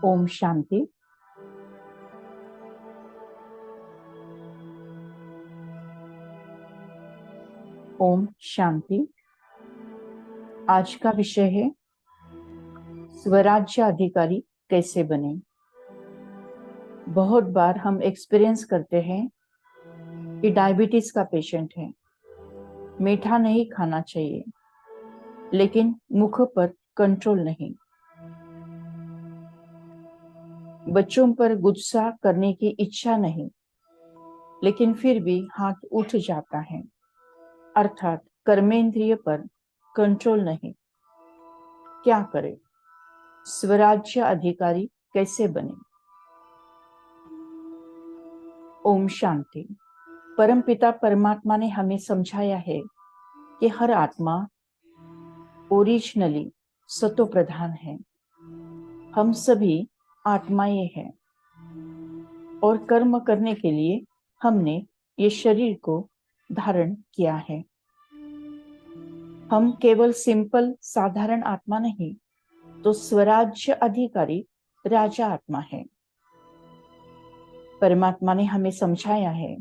ओम शांति। ओम शांति। आज का विषय है स्वराज्य अधिकारी कैसे बने। बहुत बार हम एक्सपीरियंस करते हैं कि डायबिटीज का पेशेंट है, मीठा नहीं खाना चाहिए, लेकिन मुख पर कंट्रोल नहीं। बच्चों पर गुस्सा करने की इच्छा नहीं, लेकिन फिर भी हाथ उठ जाता है, अर्थात कर्मेंद्रिय पर कंट्रोल नहीं। क्या करें? स्वराज्य अधिकारी कैसे बने? ओम शांति। परमपिता परमात्मा ने हमें समझाया है कि हर आत्मा ओरिजिनली सतो प्रधान है। हम सभी आत्माएं हैं और कर्म करने के लिए हमने ये शरीर को धारण किया है। हम केवल सिंपल साधारण आत्मा नहीं, तो स्वराज्य अधिकारी राजा आत्मा है। परमात्मा ने हमें समझाया है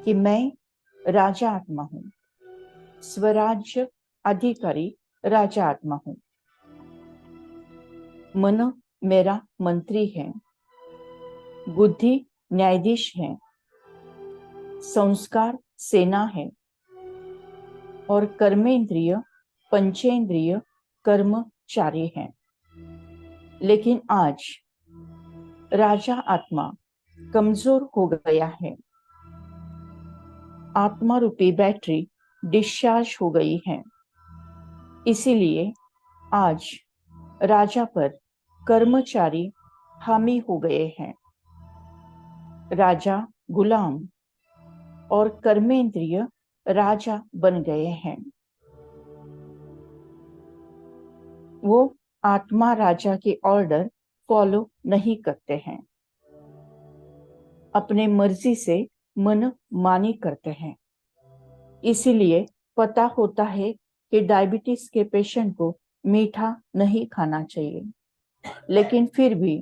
कि मैं राजा आत्मा हूं, स्वराज्य अधिकारी राजा आत्मा हूं। मन मेरा मंत्री है, बुद्धि न्यायाधीश है, संस्कार सेना है और कर्मेंद्रिय पंचेंद्रिय कर्मचारी है। लेकिन आज राजा आत्मा कमजोर हो गया है। आत्मा रूपी बैटरी डिस्चार्ज हो गई है। इसीलिए आज राजा पर कर्मचारी हावी हो गए हैं। राजा गुलाम और कर्मेंद्रिय राजा बन गए हैं। वो आत्मा राजा के ऑर्डर फॉलो नहीं करते हैं, अपने मर्जी से मन मानी करते हैं। इसीलिए पता होता है कि डायबिटीज के पेशेंट को मीठा नहीं खाना चाहिए, लेकिन फिर भी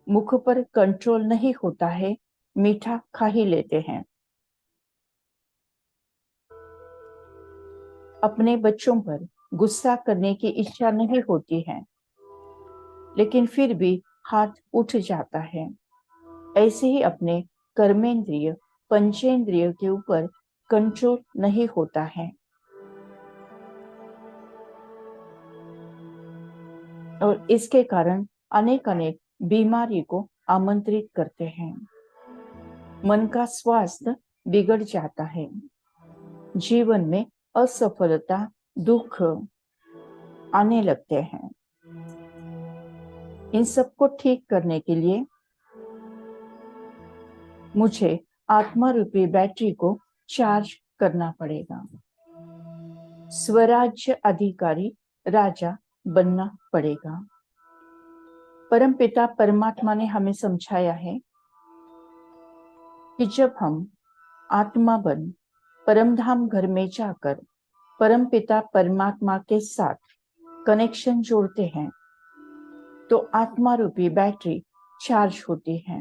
मुख पर कंट्रोल नहीं होता है, मीठा खा ही लेते हैं। अपने बच्चों पर गुस्सा करने की इच्छा नहीं होती है, लेकिन फिर भी हाथ उठ जाता है। ऐसे ही अपने कर्मेंद्रिय पंचेंद्रिय के ऊपर कंट्रोल नहीं होता है और इसके कारण अनेक बीमारी को आमंत्रित करते हैं। मन का स्वास्थ्य बिगड़ जाता है। जीवन में असफलता दुख आने लगते हैं। इन सबको ठीक करने के लिए मुझे आत्मा रूपी बैटरी को चार्ज करना पड़ेगा। स्वराज्य अधिकारी राजा बनना पड़ेगा। परमपिता परमात्मा ने हमें समझाया है कि जब हम आत्मा बन परमधाम घर में जाकर परमपिता परमात्मा के साथ कनेक्शन जोड़ते हैं, तो आत्मा रूपी बैटरी चार्ज होती है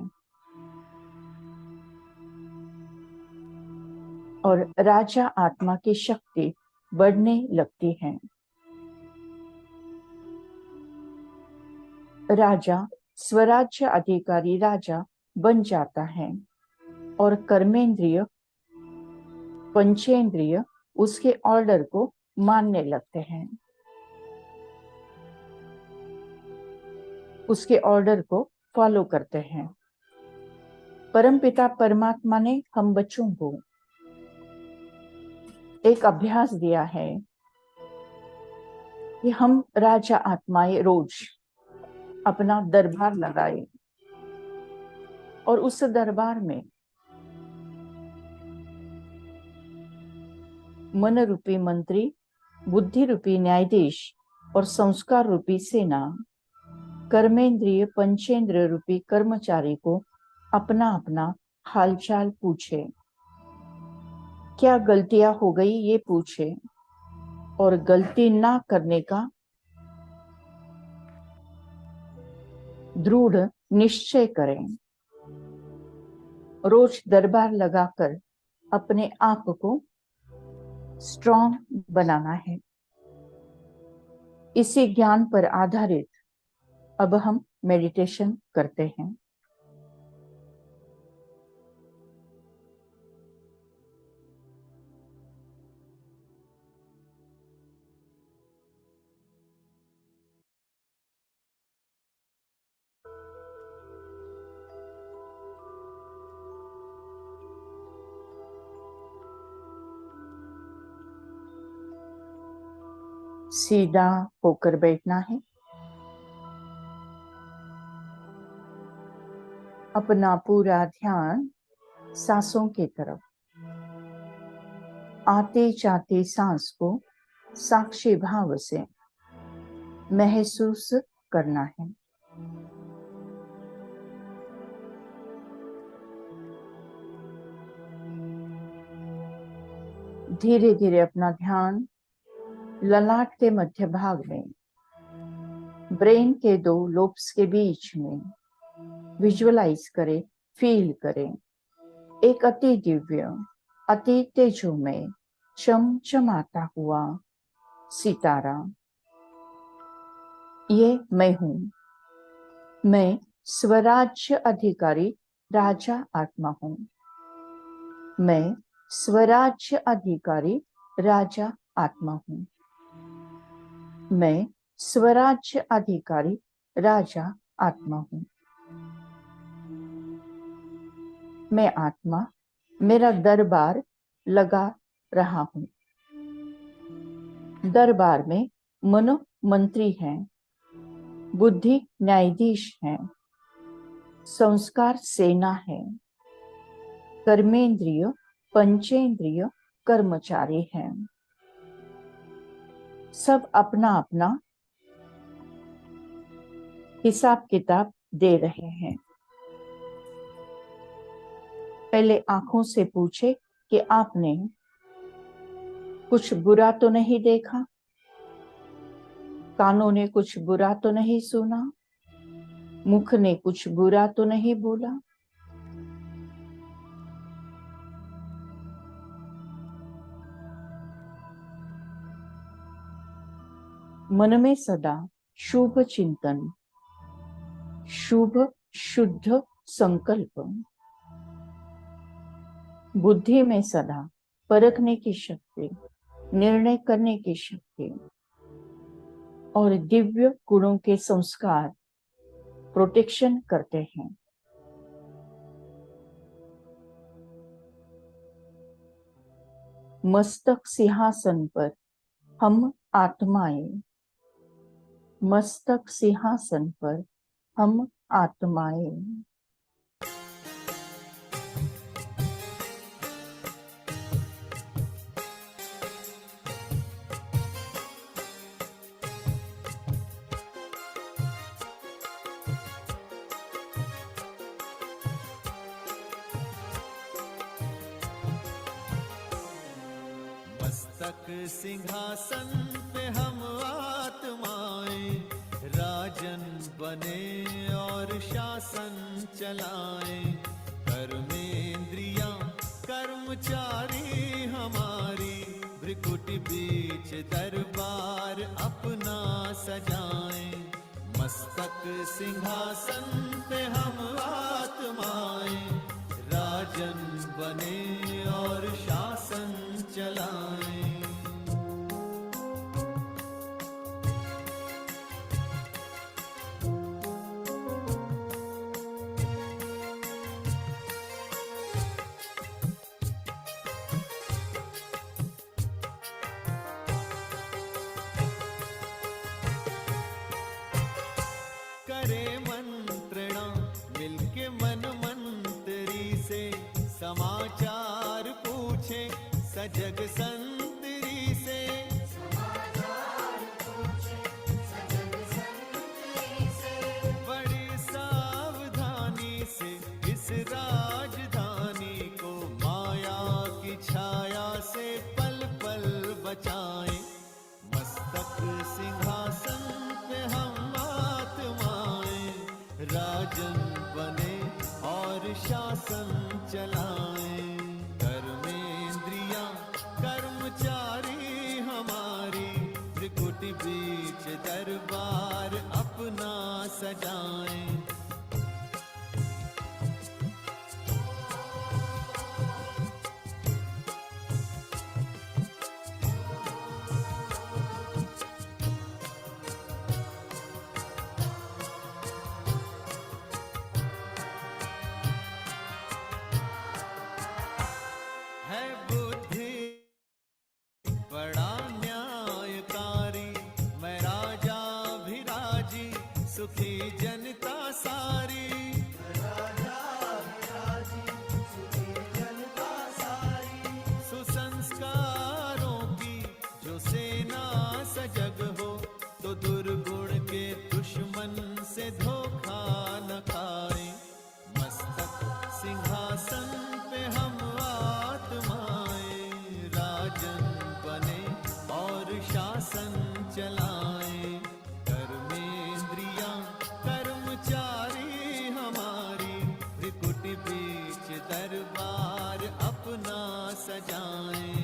और राजा आत्मा की शक्ति बढ़ने लगती है। राजा स्वराज्य अधिकारी राजा बन जाता है और कर्मेंद्रिय पंचेंद्रिय उसके ऑर्डर को मानने लगते हैं, उसके ऑर्डर को फॉलो करते हैं। परमपिता परमात्मा ने हम बच्चों को एक अभ्यास दिया है कि हम राजा आत्माएं रोज अपना दरबार लगाए और उस दरबार में मन रूपी मंत्री, बुद्धि रूपी न्यायाधीश और संस्कार रूपी सेना, कर्मेंद्रिय पंचेंद्रिय रूपी कर्मचारी को अपना अपना हालचाल पूछे, क्या गलतियां हो गई ये पूछे और गलती ना करने का दृढ़ निश्चय करें। रोज दरबार लगाकर अपने आप को स्ट्रॉन्ग बनाना है। इसी ज्ञान पर आधारित अब हम मेडिटेशन करते हैं। सीधा होकर बैठना है। अपना पूरा ध्यान सांसों की तरफ। आते जाते सांस को साक्षी भाव से महसूस करना है। धीरे धीरे अपना ध्यान ललाट के मध्य भाग में, ब्रेन के 2 लोब्स के बीच में विजुअलाइज करें, फील करें। एक अति दिव्य, अति तेजोमय, चमचमाता हुआ सितारा। ये मैं हूं। मैं स्वराज्य अधिकारी राजा आत्मा हूं। मैं स्वराज्य अधिकारी राजा आत्मा हूं। मैं स्वराज्य अधिकारी राजा आत्मा हूं। मैं आत्मा मेरा दरबार लगा रहा हूं। दरबार में मनो मंत्री हैं, बुद्धि न्यायाधीश हैं, संस्कार सेना है, कर्मेंद्रिय पंचेंद्रिय कर्मचारी हैं। सब अपना अपना हिसाब किताब दे रहे हैं। पहले आंखों से पूछे कि आपने कुछ बुरा तो नहीं देखा, कानों ने कुछ बुरा तो नहीं सुना, मुख ने कुछ बुरा तो नहीं बोला। मन में सदा शुभ चिंतन, शुभ शुद्ध संकल्प। बुद्धि में सदा परखने की शक्ति, निर्णय करने की शक्ति और दिव्य गुणों के संस्कार प्रोटेक्शन करते हैं। मस्तक सिंहासन पर हम आत्माएं, मस्तक सिंहासन पर हम आत्माएं। मस्तक सिंहासन पे हम आत्माएं, राजन बने और शासन चलाएं। कर्मेंद्रियां कर्मचारी हमारी, भ्रिकुटी बीच दरबार अपना सजाएं। मस्तक सिंहासन पे हम आत्माएं, राजन बने और शासन चलाएं। करे मंत्रणा मिलके मन मंत्री से, समाचार पूछे सजग संतरी से। बड़ी सावधानी से इस राजधानी को माया की छाया से पल पल बचाएं। मस्तक सिंहासन पे हम आत्माएं, बीच दरबार अपना सजाएं। है बुद्धि बड़ा न्यायकारी, मैं राजा भी राजी, सुखी जनता सारी। सुसंस्कारों की जो सेना सजग हो, तो दुर्गुण के दुश्मन से धोखा न खाए। मस्तक सिंहासन पे हम आत्माएं, राजन बने और शासन चलाएं। कर्मेंद्रियां कर्मचारी हमारी, त्रिकुट बीच दरबार अपना सजाएं।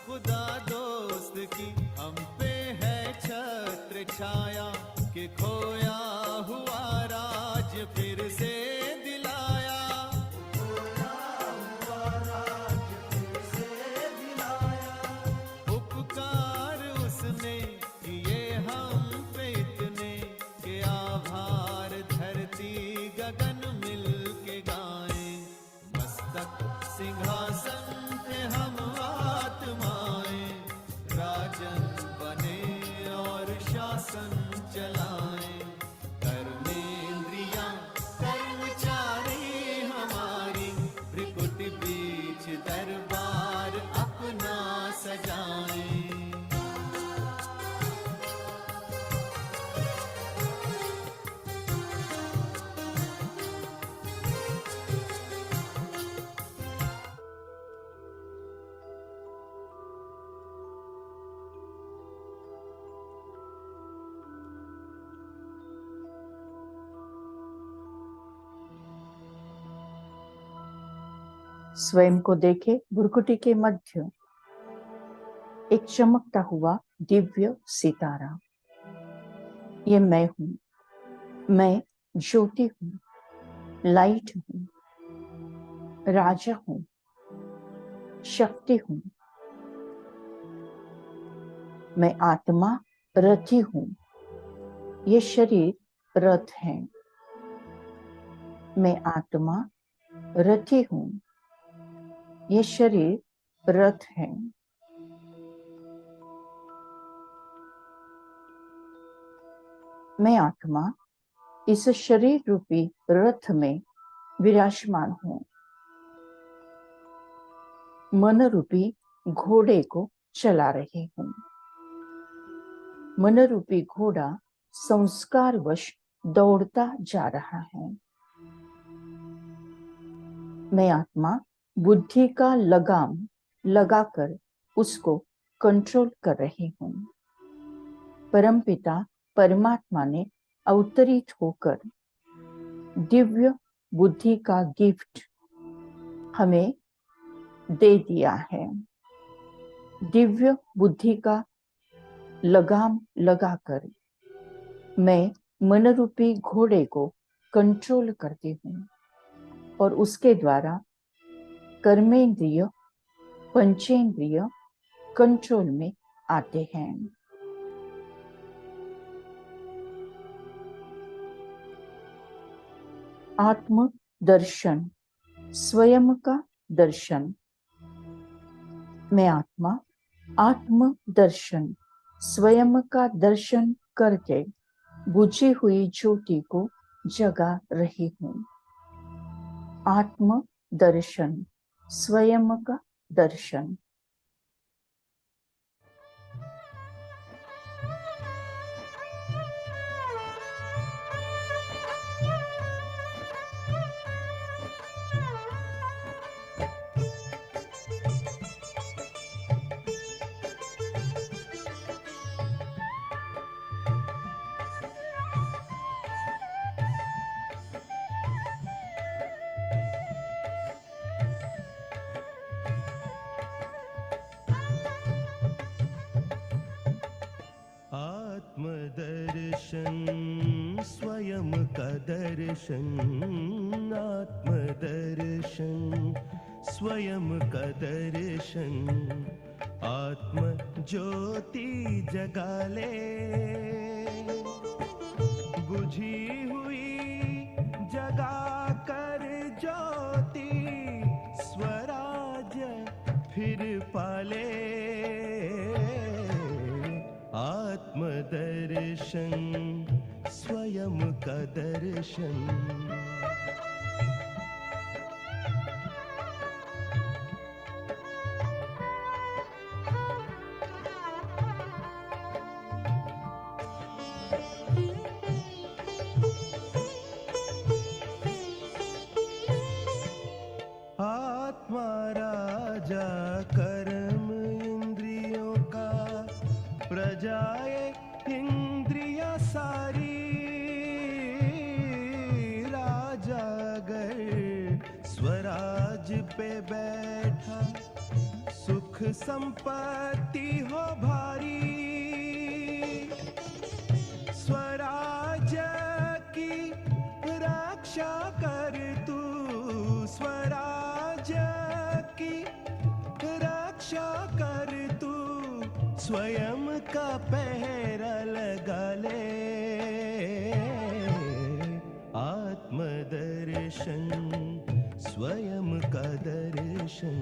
खुदा दोस्त की हम पे है छत्र छाया, कि खोया हुआ राज फिर से दिलाया। उपकार उसने किए हम पे इतने, कि आभार धरती गगन मिल के गाएं। मस्तक सिंहासन पे हम आत्माएं, राजन बने और शासन चलाएं। कर्मेंद्रियां कर्मचारी हमारी, त्रिकुट बीच दरबार अपना सजाएं। स्वयं को देखे भुरकुटी के मध्य एक चमकता हुआ दिव्य सितारा। ये मैं हूं, मैं ज्योति हूं, लाइट हूं, राजा हूं, शक्ति हूं। मैं आत्मा रथी हूं, ये शरीर रथ है। मैं आत्मा रथी हूं, ये शरीर रथ है। मैं आत्मा इस शरीर रूपी रथ में विराजमान हूं। मन रूपी घोड़े को चला रही हूं। मन रूपी घोड़ा संस्कारवश दौड़ता जा रहा है। मैं आत्मा बुद्धि का लगाम लगाकर उसको कंट्रोल कर रही हूं। परमपिता परमात्मा ने अवतरित होकर दिव्य बुद्धि का गिफ्ट हमें दे दिया है। दिव्य बुद्धि का लगाम लगाकर मैं मन रूपी घोड़े को कंट्रोल करती हूँ और उसके द्वारा कर्मेंद्रिय पंचेंद्रिय कंट्रोल में आते हैं। आत्म दर्शन, स्वयं का दर्शन। मैं आत्मा आत्म दर्शन, स्वयं का दर्शन करके बुझी हुई ज्योति को जगा रही हूँ। आत्म दर्शन, स्वयं का दर्शन। का दर्शन, आत्मदर्शन, स्वयं का दर्शन, आत्म ज्योति जगा ले। बुझी हुई जगा कर ज्योति, स्वराज फिर पाले। आत्मदर्शन, स्वयं का दर्शन। आत्मा राजा कर्म इंद्रियों का, प्रजाए इंद्रिया सारी। राजा अगर स्वराज पे बैठा, सुख संपत्ति हो भारी। स्वराज की रक्षा कर तू, स्वराज की रक्षा कर तू, स्वयं का पहरा लगा ले। आत्मदर्शन, स्वयं का दर्शन।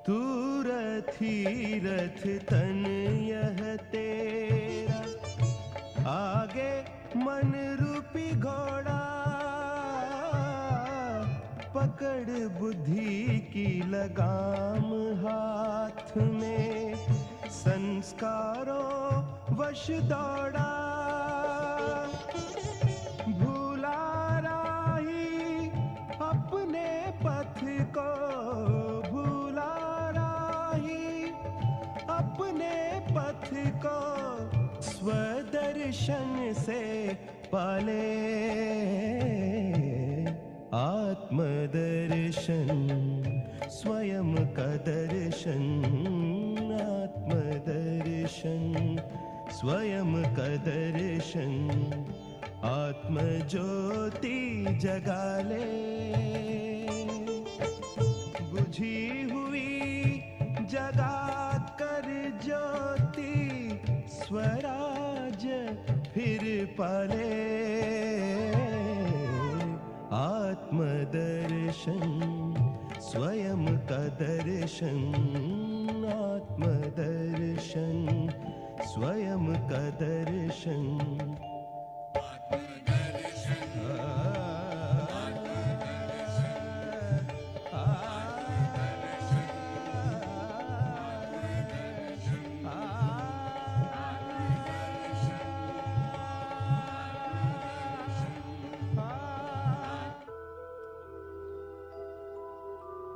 तू रथी रथ तन यह तेरा, आगे मन रूपी घोड़ा। पकड़ बुद्धि की लगाम हाथ में, संस्कारों वश दौड़ा। भूला राही अपने पथ को, भूला राही अपने पथ को, स्वदर्शन से पाले। आत्मदर्शन, स्वयं का दर्शन। आत्मदर्शन, स्वयं का दर्शन, आत्म ज्योति जगा ले। बुझी हुई जगा कर ज्योति, स्वराज फिर पाले। आत्मदर्शन, स्वयं का दर्शन। आत्मदर्शन, स्वयं का दर्शन।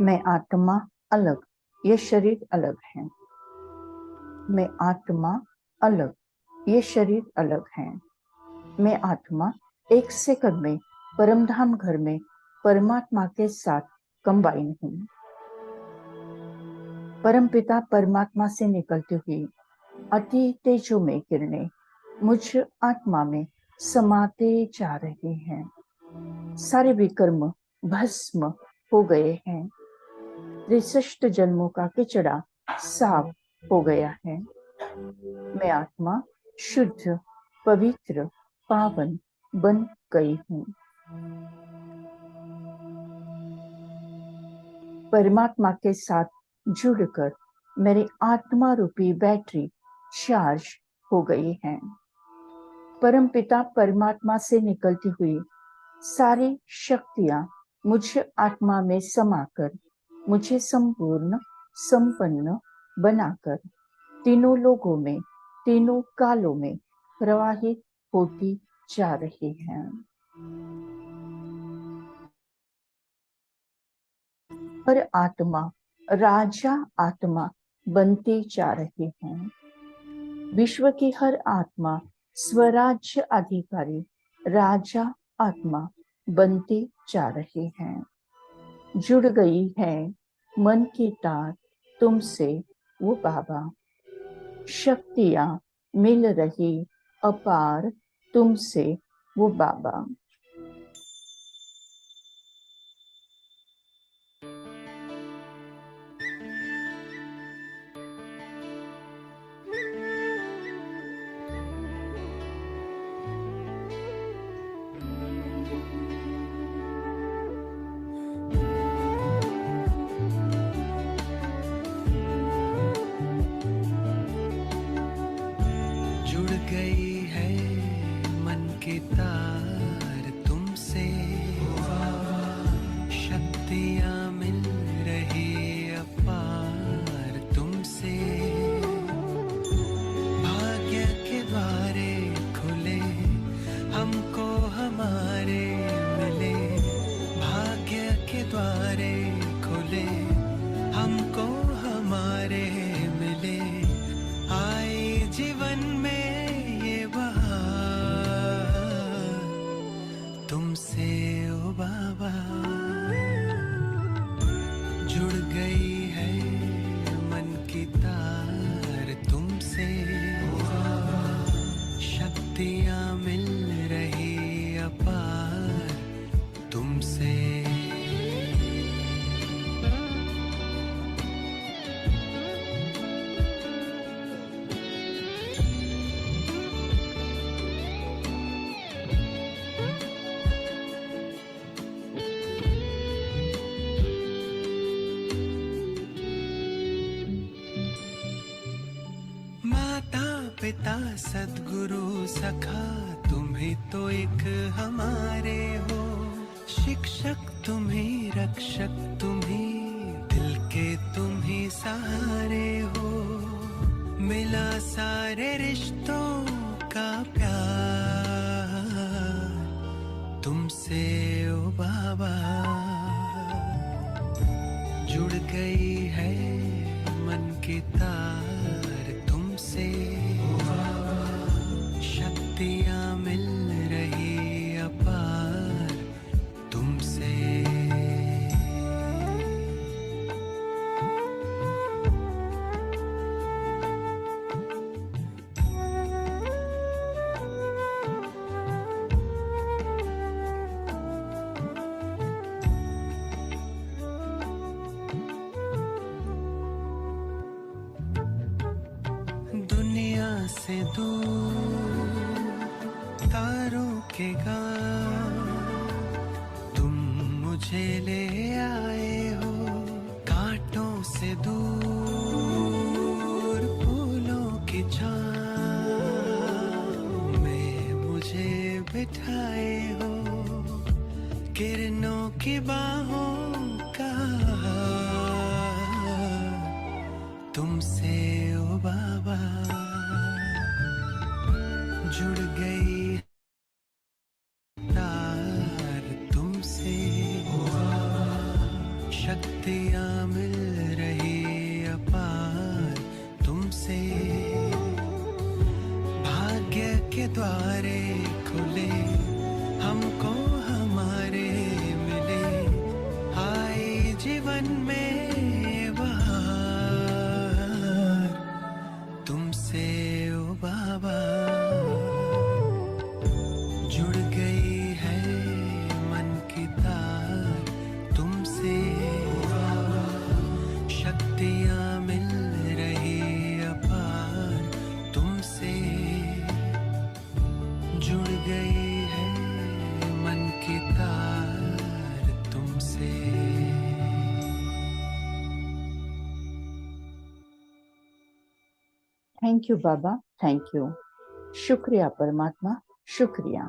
मैं आत्मा अलग, ये शरीर अलग है। मैं आत्मा अलग, ये शरीर अलग है। मैं आत्मा एक सेकंड में परमधाम घर में परमात्मा के साथ कंबाइन हूँ। परमपिता परमात्मा से निकलती हुई अति तेजोमय किरणें मुझ आत्मा में समाते जा रहे हैं। सारे विकर्म भस्म हो गए हैं। 63 जन्मों का किचड़ा साफ हो गया है। मैं आत्मा शुद्ध, पवित्र, पावन बन गई हूँ। परमात्मा के साथ जुड़कर मेरी आत्मा रूपी बैटरी चार्ज हो गई है। परमपिता परमात्मा से निकलती हुई सारी शक्तियां मुझ आत्मा में समाकर मुझे संपूर्ण संपन्न बनाकर तीनों लोगों में, तीनों कालों में प्रवाहित होती जा रही हैं। हर आत्मा राजा आत्मा बनती जा रही है। विश्व की हर आत्मा स्वराज्य अधिकारी राजा आत्मा बनती जा रही है। जुड़ गई है मन की तार तुमसे वो बाबा। शक्तियां मिल रही अपार तुमसे वो बाबा। जुड़ गई है मन की तार तुमसे, शक्तियां मिल रही अपार तुमसे। भाग्य के द्वारे खुले हमको हमारे मिले, भाग्य के द्वारे खुले हमको हमारे मिले। आए जीवन में ये बहार तुमसे ओ बाबा। जुड़ गई है मन की तार तुमसे, शक्तियां मिल रही अपार तुमसे। माता पिता सद्गुरु सखा तुम ही तो एक हमारे हो। शिक्षक तुम ही, रक्षक तुम ही, दिल के तुम ही सहारे हो। मिला सारे रिश्तों का प्यार तुमसे ओ बाबा। जुड़ गई है मन की तार तुमसे, शक्तियां मिल रही अपार तुमसे। दुनिया से दूर तारों के गांव तुम मुझे ले आए हो। कांटों से दूर फूलों की छांव में मुझे बिठाए हो। किरणों की बाहों का तुमसे ओ बाबा। जुड़ गई तार तुमसे, शक्तियां मिल रही अपार तुमसे। भाग्य के द्वारे खुले हमको हमारे मिले। आए जीवन में बहार तुमसे ओ बाबा। जुड़ गई है मन की तार तुमसे, शक्तियां मिल रही अपार तुमसे। जुड़ गई है मन की तार तुमसे। Thank you Baba, thank you. शुक्रिया परमात्मा, शुक्रिया।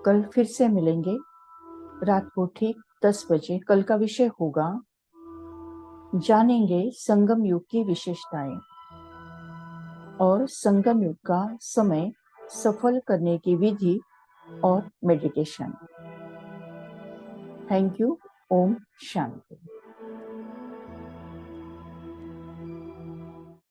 कल फिर से मिलेंगे रात को ठीक 10 बजे। कल का विषय होगा जानेंगे संगम युग की विशेषताएं और संगम युग का समय सफल करने की विधि और मेडिटेशन। Thank you. ओम शांति।